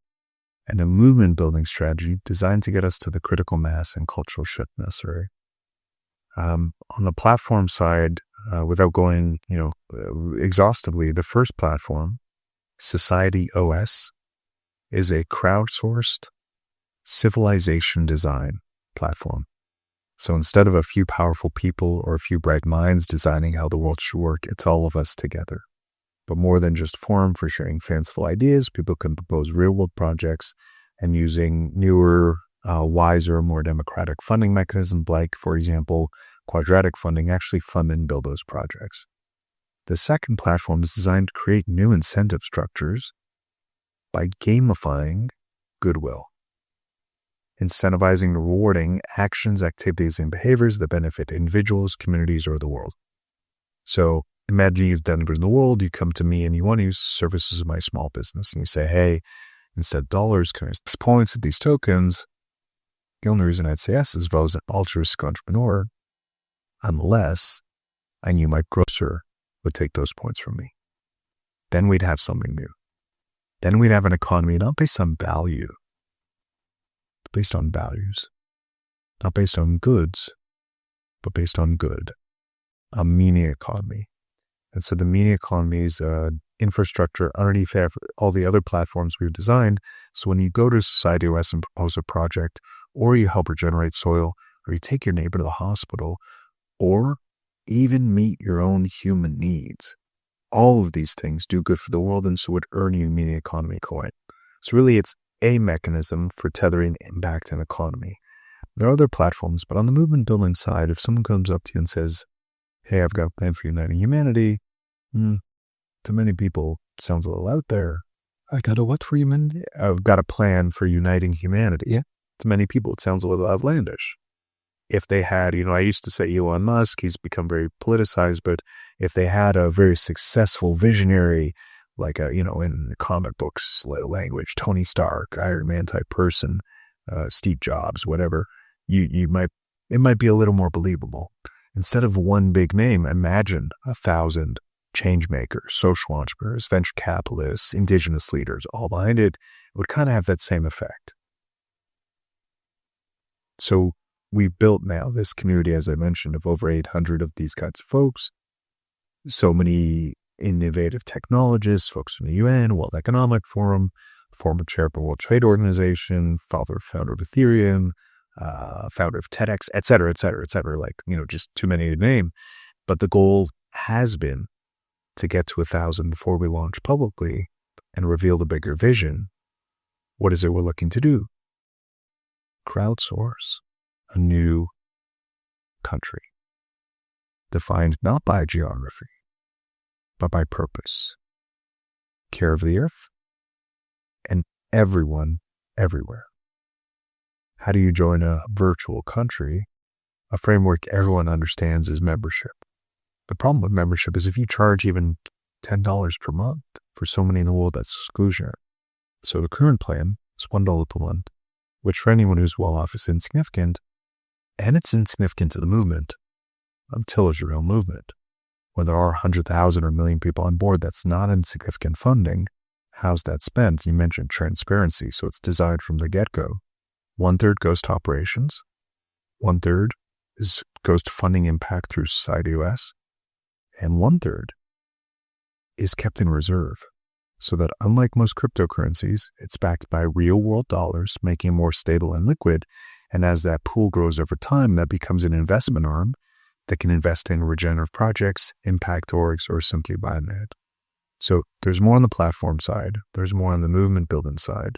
and a movement building strategy designed to get us to the critical mass and cultural shift necessary. On the platform side, without going, exhaustively, the first platform, Society OS, is a crowdsourced civilization design platform. So instead of a few powerful people or a few bright minds designing how the world should work, it's all of us together. But more than just forum for sharing fanciful ideas, people can propose real-world projects, and using newer, wiser, more democratic funding mechanisms, like, for example, quadratic funding, actually fund and build those projects. The second platform is designed to create new incentive structures by gamifying goodwill, incentivizing and rewarding actions, activities, and behaviors that benefit individuals, communities, or the world. So imagine you've done good in the world, you come to me and you want to use services of my small business, and you say, hey, instead of dollars, can I use these points and these tokens? The only reason I'd say yes is if I was an altruistic entrepreneur, unless I knew my grocer would take those points from me. Then we'd have something new. Then we'd have an economy not based on value, but based on values. Not based on goods, but based on good. A mini economy. And so the mini economy is infrastructure underneath all the other platforms we've designed. So when you go to Society OS and propose a project, or you help regenerate soil, or you take your neighbor to the hospital, or even meet your own human needs, all of these things do good for the world, and so would earn you mini economy coin. So really it's a mechanism for tethering impact and economy. There are other platforms, but on the movement building side, if someone comes up to you and says, hey, I've got a plan for uniting humanity, to many people, it sounds a little out there. I got a what for humanity? I've got a plan for uniting humanity. Yeah. To many people, it sounds a little outlandish. If they had, I used to say Elon Musk, he's become very politicized, but if they had a very successful visionary, like in the comic books language, Tony Stark, Iron Man type person, Steve Jobs, whatever, it might be a little more believable. Instead of one big name, imagine 1,000 change makers, social entrepreneurs, venture capitalists, indigenous leaders, all behind it. It would kind of have that same effect. So we've built now this community, as I mentioned, of over 800 of these kinds of folks. So many innovative technologists, folks from the UN, World Economic Forum, former chair of the World Trade Organization, founder of Ethereum, founder of TEDx, et cetera, et cetera, et cetera. Like, just too many to name. But the goal has been to get to 1,000 before we launch publicly and reveal the bigger vision. What is it we're looking to do? Crowdsource a new country defined not by geography, but by purpose, care of the earth, and everyone, everywhere. How do you join a virtual country? A framework everyone understands is membership. The problem with membership is if you charge even $10 per month, for so many in the world, that's exclusionary. So the current plan is $1 per month, which for anyone who's well off is insignificant, and it's insignificant to the movement until it's a real movement. When there are 100,000 or a million people on board, that's not insignificant funding. How's that spent? You mentioned transparency, so it's designed from the get-go. 1/3 goes to operations, 1/3 goes to funding impact through Society US, and 1/3 is kept in reserve, so that unlike most cryptocurrencies, it's backed by real-world dollars, making it more stable and liquid. And as that pool grows over time, that becomes an investment arm that can invest in regenerative projects, impact orgs, or simply buy net. So there's more on the platform side. There's more on the movement building side.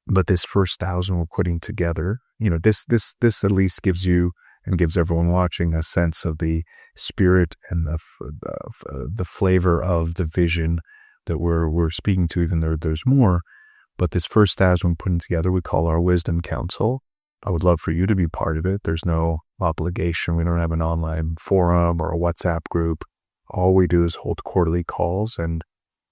But this first 1,000 we're putting together, this at least gives you and gives everyone watching a sense of the spirit and the flavor of the vision that we're speaking to, even though there's more. But this first 1,000 we're putting together, we call our Wisdom Council. I would love for you to be part of it. There's no obligation. We don't have an online forum or a WhatsApp group. All we do is hold quarterly calls. And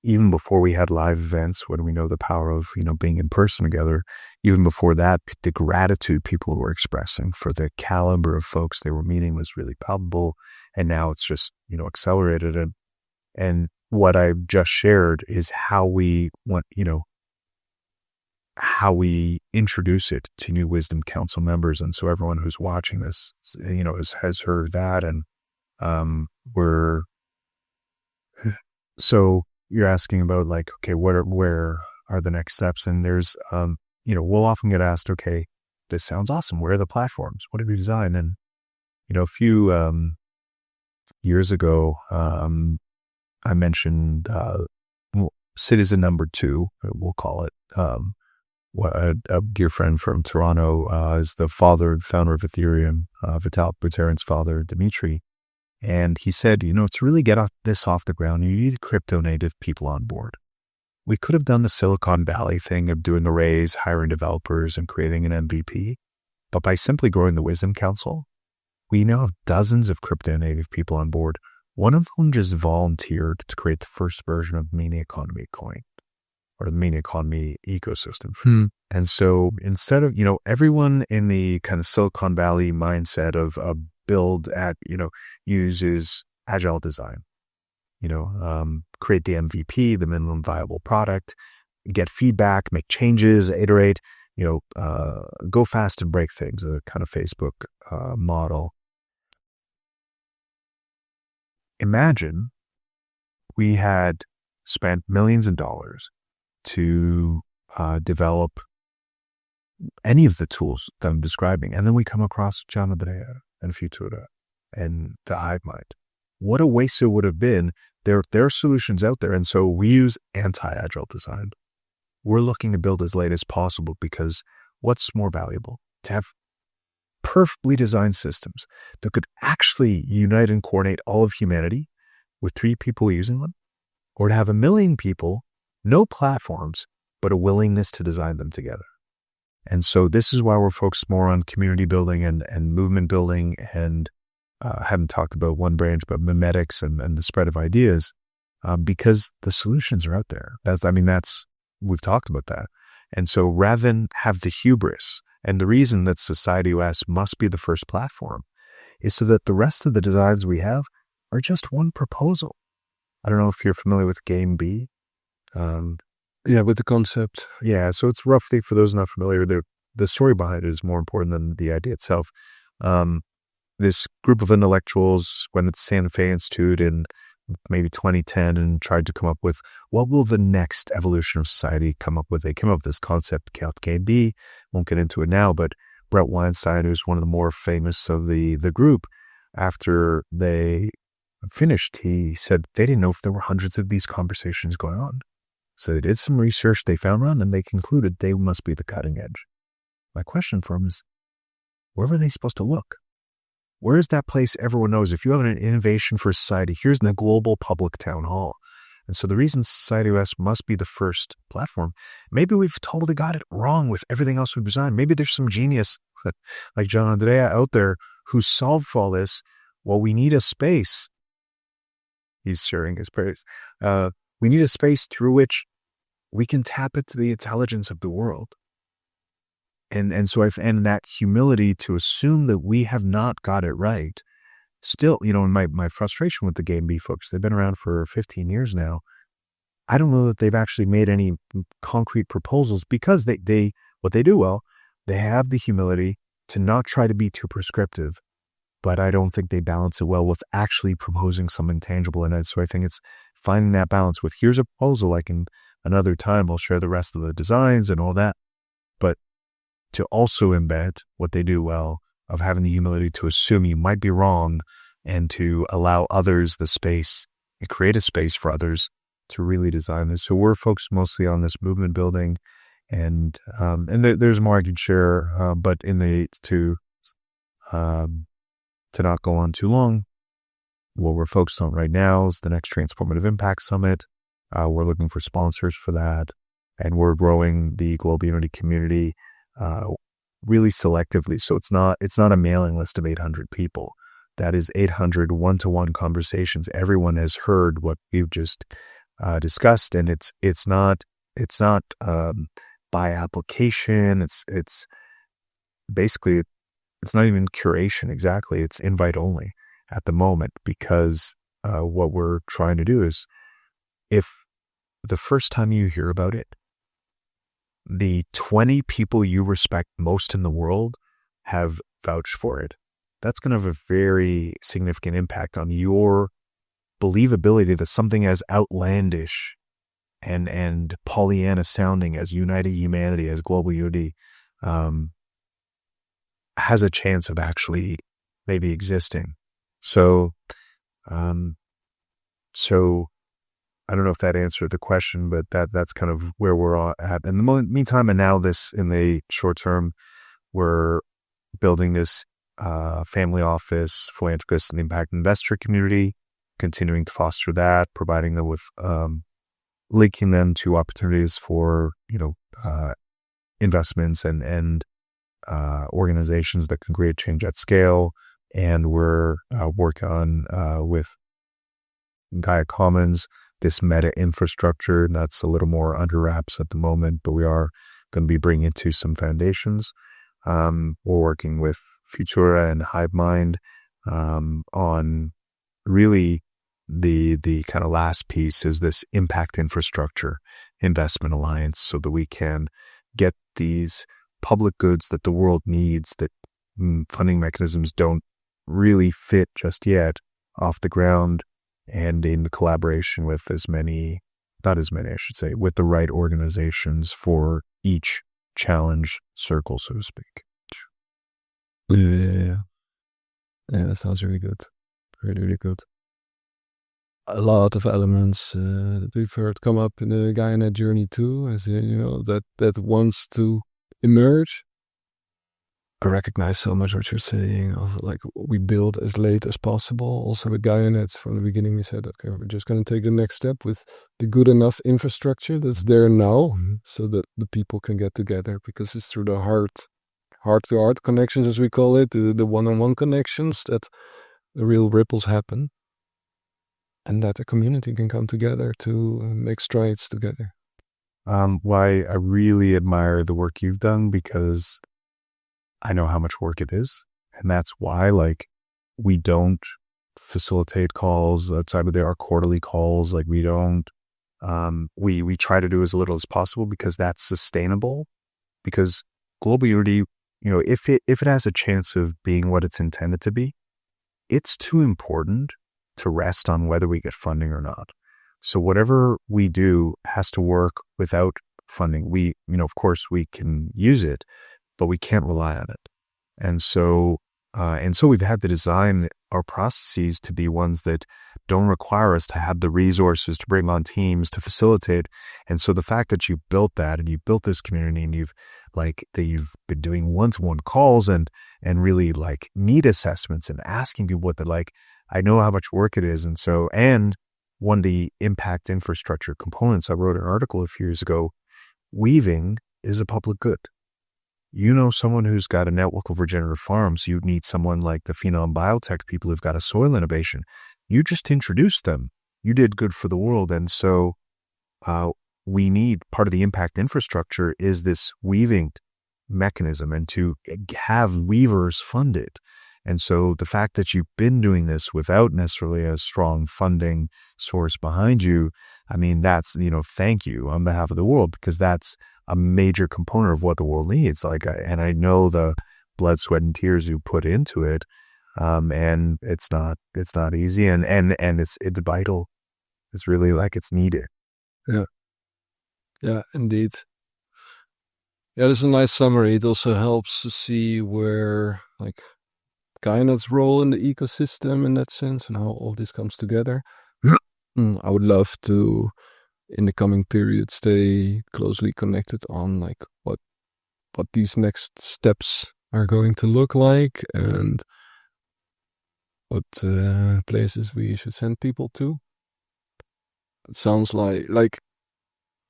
even before we had live events, when we know the power of, being in person together, even before that, the gratitude people were expressing for the caliber of folks they were meeting was really palpable. And now it's just, accelerated. And what I've just shared is how we want, how we introduce it to new Wisdom Council members. And so everyone who's watching this, has heard that. And so you're asking about like, okay, where are the next steps? And there's, we'll often get asked, okay, this sounds awesome. Where are the platforms? What have you designed? And, a few years ago, I mentioned citizen number 2, we'll call it. A dear friend from Toronto is the founder of Ethereum, Vitalik father, Dimitri. And he said, to really get this off the ground, you need crypto native people on board. We could have done the Silicon Valley thing of doing a raise, hiring developers and creating an MVP. But by simply growing the Wisdom Council, we now have dozens of crypto native people on board. One of them just volunteered to create the first version of Mini Economy coin, or the Mini Economy ecosystem. And so instead of, everyone in the kind of Silicon Valley mindset of build at, uses agile design, create the MVP, the minimum viable product, get feedback, make changes, iterate, go fast and break things, a kind of Facebook model. Imagine we had spent millions of dollars to develop any of the tools that I'm describing. And then we come across Jiu-Jitsu and Fvtura and the Hive mind. What a waste it would have been. There are solutions out there. And so we use anti-agile design. We're looking to build as late as possible because what's more valuable? To have perfectly designed systems that could actually unite and coordinate all of humanity with 3 people using them, or to have 1 million people, no platforms, but a willingness to design them together. And so this is why we're focused more on community building and movement building, and haven't talked about one branch, but memetics and the spread of ideas, because the solutions are out there. We've talked about that. And so rather than have the hubris, and the reason that Society US must be the first platform is so that the rest of the designs we have are just one proposal. I don't know if you're familiar with Game B. With the concept. Yeah, so it's roughly, for those not familiar, the story behind it is more important than the idea itself. This group of intellectuals went to the Santa Fe Institute in maybe 2010 and tried to come up with what will the next evolution of society come up with. They came up with this concept called KB. Won't get into it now, but Brett Weinstein, who's one of the more famous of the group, after they finished, he said they didn't know if there were hundreds of these conversations going on. So they did some research, they found one, and they concluded they must be the cutting edge. My question for them is, where were they supposed to look? Where is that place everyone knows? If you have an innovation for society, here's the global public town hall. And so the reason Society OS must be the first platform, maybe we've totally got it wrong with everything else we've designed. Maybe there's some genius like John Andrea out there who solved for all this. Well, we need a space. He's sharing his praise. We need a space through which we can tap into the intelligence of the world. And so and that humility to assume that we have not got it right. Still, in my frustration with the Game B folks, they've been around for 15 years now. I don't know that they've actually made any concrete proposals because what they do well, they have the humility to not try to be too prescriptive, but I don't think they balance it well with actually proposing something tangible in it. So I think it's finding that balance with here's a proposal, like in another time, I'll share the rest of the designs and all that. But to also embed what they do well of having the humility to assume you might be wrong and to allow others the space and create a space for others to really design this. So we're focused mostly on this movement building and there's more I could share, but to not go on too long, what we're focused on right now is the next Transformative Impact Summit. We're looking for sponsors for that, and we're growing the Global Unity community really selectively. So it's not a mailing list of 800 people. That is 800 one-to-one conversations. Everyone has heard what we've just discussed, and it's not by application. It's basically, it's not even curation exactly. It's invite only at the moment, because what we're trying to do is, if the first time you hear about it, the 20 people you respect most in the world have vouched for it, that's going to have a very significant impact on your believability that something as outlandish and Pollyanna sounding as united humanity, as global unity, has a chance of actually maybe existing. So I don't know if that answered the question, but that's kind of where we're at. In the meantime, and now in the short term, we're building this family office, philanthropist, and impact investor community, continuing to foster that, providing them with linking them to opportunities for investments and organizations that can create change at scale. And we're working on with Gaia Commons, this meta infrastructure that's a little more under wraps at the moment, but we are going to be bringing it to some foundations. We're working with Fvtura and Hive on really the kind of last piece is this impact infrastructure investment alliance, so that we can get these public goods that the world needs, that funding mechanisms don't really fit just yet, off the ground, and in collaboration with with the right organizations for each challenge circle, so to speak. Yeah, that sounds really good. Really, really good. A lot of elements that we've heard come up in the Gaianet journey too, as that wants to emerge. I recognize so much what you're saying of like we build as late as possible. Also with Gaianet, from the beginning we said, okay, we're just going to take the next step with the good enough infrastructure that's there now, so that the people can get together, because it's through the heart-to-heart connections, as we call it, the one-on-one connections, that the real ripples happen, and that a community can come together to make strides together. Why I really admire the work you've done, because I know how much work it is. And that's why, we don't facilitate calls outside of our quarterly calls. We don't, we try to do as little as possible, because that's sustainable. Because global unity, if it has a chance of being what it's intended to be, it's too important to rest on whether we get funding or not. So whatever we do has to work without funding. We, of course we can use it, but we can't rely on it. And so we've had to design our processes to be ones that don't require us to have the resources to bring on teams to facilitate. And so the fact that you built that and you built this community and you've been doing one-to-one calls and really like need assessments and asking people what they like, I know how much work it is. And so, and one of the impact infrastructure components, I wrote an article a few years ago, weaving is a public good. Someone who's got a network of regenerative farms, you need someone like the Phenom Biotech people who've got a soil innovation. You just introduced them. You did good for the world. And so we need, part of the impact infrastructure is this weaving mechanism and to have weavers funded. And so the fact that you've been doing this without necessarily a strong funding source behind you, I mean, that's, thank you on behalf of the world, because that's a major component of what the world needs. And I know the blood, sweat, and tears you put into it. And it's not easy, and it's vital. It's really it's needed. Yeah, indeed. Yeah, this is a nice summary. It also helps to see where Gainet's role in the ecosystem in that sense and how all this comes together. I would love to, in the coming period, stay closely connected on what these next steps are going to look like and what places we should send people to. It sounds like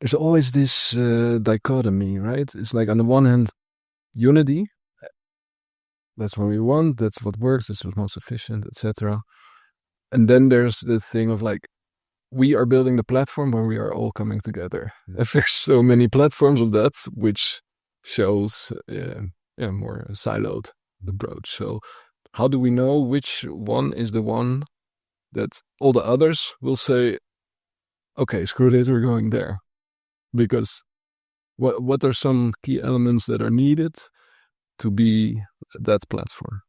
there's always this dichotomy, right? It's on the one hand, unity. That's what we want. That's what works. That's what's most efficient, etc. And then there's the thing of we are building the platform where we are all coming together. If there's so many platforms of that, which shows more siloed approach. So how do we know which one is the one that all the others will say, okay, screw this, we're going there? Because what are some key elements that are needed to be that platform?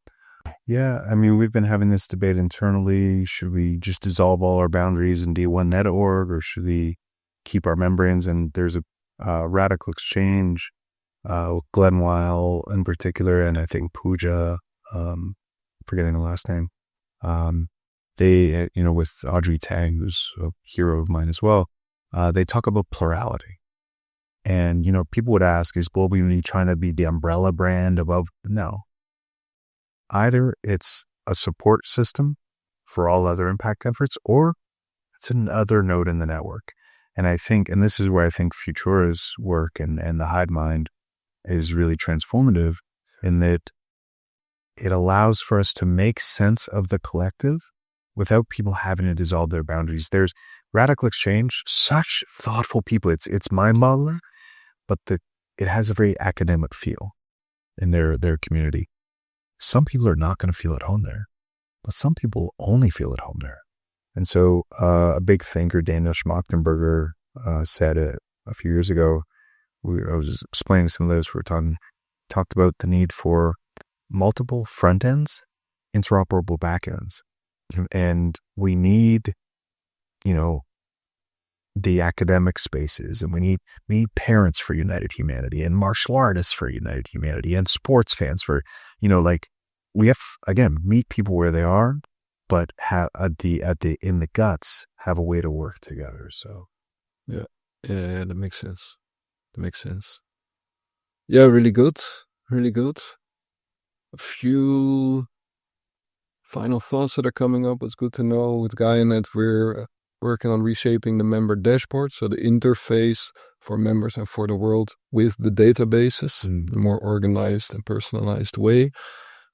Yeah, I mean, we've been having this debate internally. Should we just dissolve all our boundaries and be one net.org, or should we keep our membranes? And there's a radical exchange, Glenn Weil in particular, and I think Pooja, forgetting the last name. They, with Audrey Tang, who's a hero of mine as well, they talk about plurality. And, people would ask, is Global Unity trying to be the umbrella brand above? No. Either it's a support system for all other impact efforts, or it's another node in the network. And I think, and this is where I think Fvtura's work and the Hive mind is really transformative, in that it allows for us to make sense of the collective without people having to dissolve their boundaries. There's radical exchange, such thoughtful people. It's mind-boggling, but it has a very academic feel in their community. Some people are not going to feel at home there, but some people only feel at home there. And so a big thinker, Daniel Schmachtenberger, said a few years ago, I was explaining some of those, we talked about the need for multiple front ends, interoperable back ends. And we need, the academic spaces, and we need parents for United Humanity, and martial artists for United Humanity, and sports fans for, we have, again, meet people where they are, but have in the guts, have a way to work together. So yeah, that makes sense. Yeah, really good. A few final thoughts that are coming up. It's good to know with Gaianet, we're working on reshaping the member dashboard, so the interface for members and for the world with the databases in a more organized and personalized way.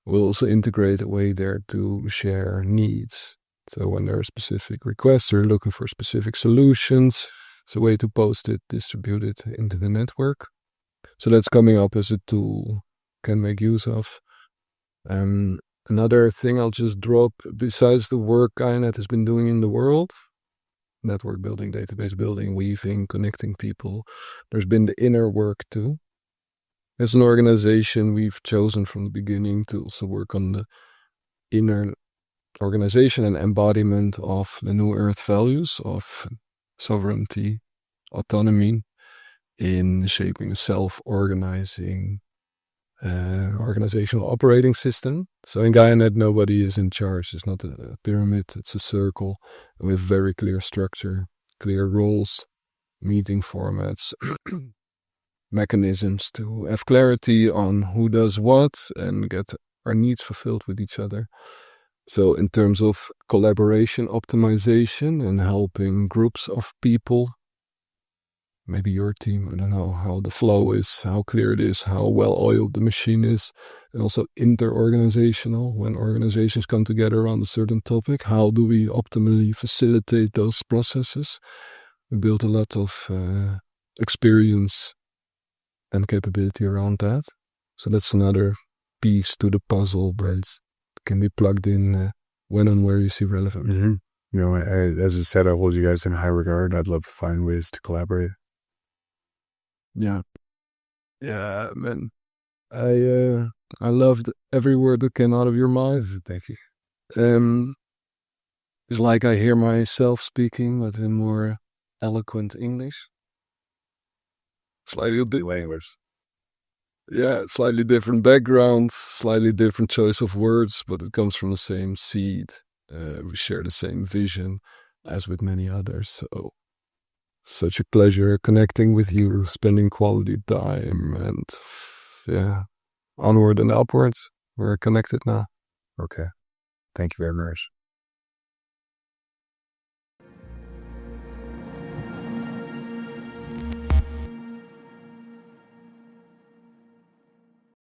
We'll also integrate a way there to share needs. So when there are specific requests or looking for specific solutions, it's a way to post it, distribute it into the network. So that's coming up as a tool can make use of. Another thing I'll just drop, besides the work Gaianet has been doing in the world, network building, database building, weaving, connecting people, there's been the inner work too. As an organization, we've chosen from the beginning to also work on the inner organization and embodiment of the New Earth values of sovereignty, autonomy, in shaping a self-organizing organizational operating system. So in Gaianet, nobody is in charge. It's not a pyramid, it's a circle with very clear structure, clear roles, meeting formats, mechanisms to have clarity on who does what and get our needs fulfilled with each other. So in terms of collaboration, optimization, and helping groups of people, maybe your team, I don't know how the flow is, how clear it is, how well oiled the machine is, and also inter-organizational, when organizations come together around a certain topic, how do we optimally facilitate those processes? We built a lot of experience and capability around that. So that's another piece to the puzzle that can be plugged in when and where you see relevant. Mm-hmm. You know, as I said, I hold you guys in high regard. I'd love to find ways to collaborate. Yeah, man. I loved every word that came out of your mouth. Thank you. It's like I hear myself speaking, but in more eloquent English. Slightly language. Yeah, slightly different backgrounds, slightly different choice of words, but it comes from the same seed. We share the same vision as with many others. So, such a pleasure connecting with you, spending quality time, and yeah, onward and upwards. We're connected now. Okay. Thank you very much.